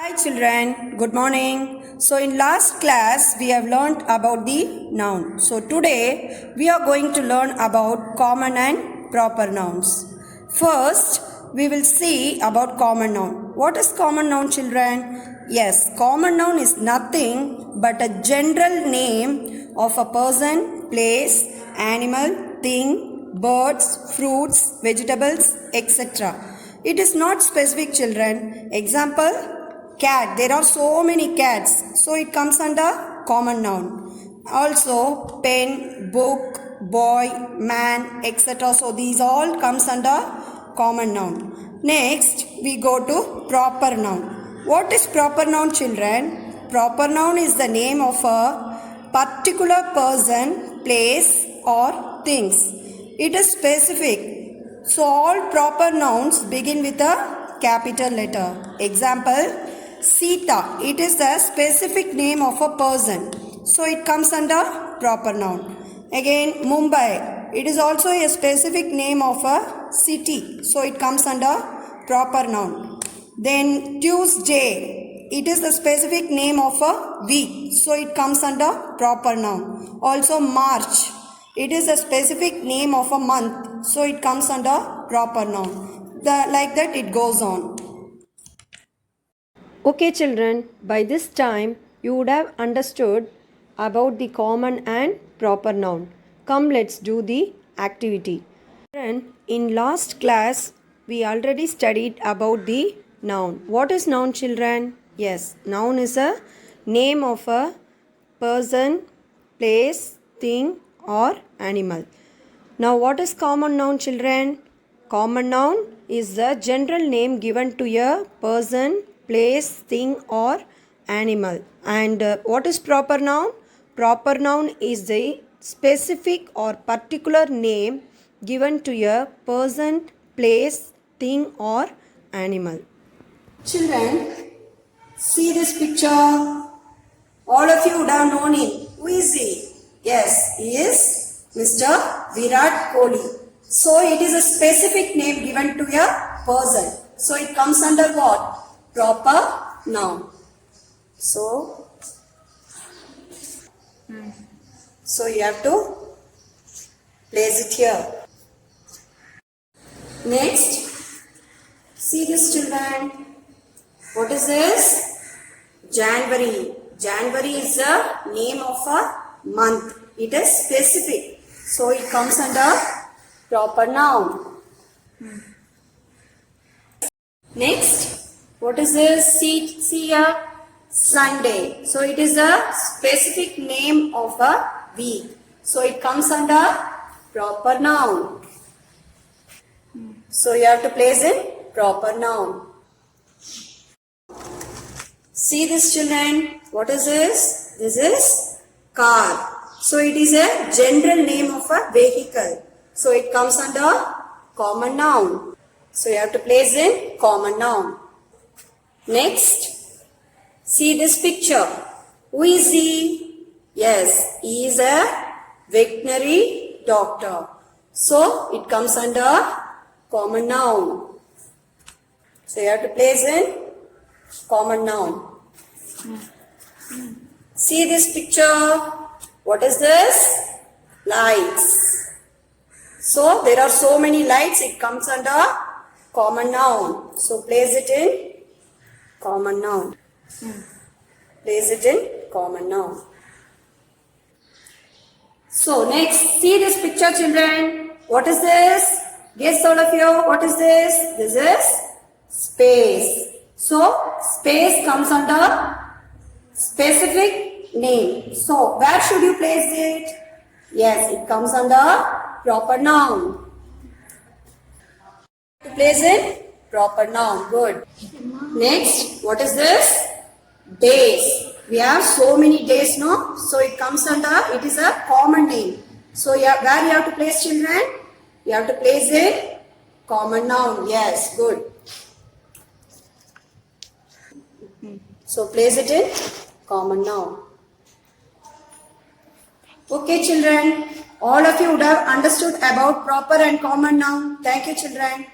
Hi children, good morning. So in last class we have learned about the noun. So today we are going to learn about common and proper nouns. First we will see about common noun. What is common noun children? Yes, common noun is nothing but a general name of a person, place, animal, thing, birds, fruits, vegetables, etc. It is not specific children. Example, cat. There are so many cats. So it comes under common noun. Also pen, book, boy, man, etc. So these all comes under common noun. Next we go to proper noun. What is proper noun children? Proper noun is the name of a particular person, place or things. It is specific. So all proper nouns begin with a capital letter. Example, Sita. It is the specific name of a person. So it comes under proper noun. Again, Mumbai. It is also a specific name of a city. So it comes under proper noun. Then Tuesday. It is the specific name of a week. So it comes under proper noun. Also March. It is a specific name of a month. So it comes under proper noun. Like that it goes on. Okay children, by this time you would have understood about the common and proper noun. Come, let's do the activity. Children, in last class we already studied about the noun. What is noun children? Yes, noun is a name of a person, place, thing or animal. Now what is common noun children? Common noun is the general name given to a person, place, thing or animal. And what is proper noun? Proper noun is the specific or particular name given to a person, place, thing or animal. Children, see this picture. All of you would have known him. Who is he? Yes, he is Mr. Virat Kohli. So it is a specific name given to a person. So it comes under what? Proper noun. So you have to place it here. Next, see this children. What is this? January. January is the name of a month. It is specific. So it comes under proper noun. Next, what is this? See a Sunday. So it is a specific name of a week. So it comes under proper noun. So you have to place in proper noun. See this children. What is this? This is car. So it is a general name of a vehicle. So it comes under common noun. So you have to place in common noun. Next, see this picture. Who is he? Yes, he is a veterinary doctor. So it comes under common noun. So you have to place in common noun. See this picture. What is this? Lights. So there are so many lights. It comes under common noun. So place it in common noun. Place it in common noun. So next, see this picture children. What is this? Guess all of you. What is this? This is space. So space comes under specific name. So where should you place it? Yes, it comes under proper noun. To place in proper noun. Good. Next, what is this? Days. We have so many days, no? So it comes under, it is a common name. So where you have to place children? You have to place it common noun. Yes, good. So place it in common noun. Okay children, all of you would have understood about proper and common noun. Thank you children.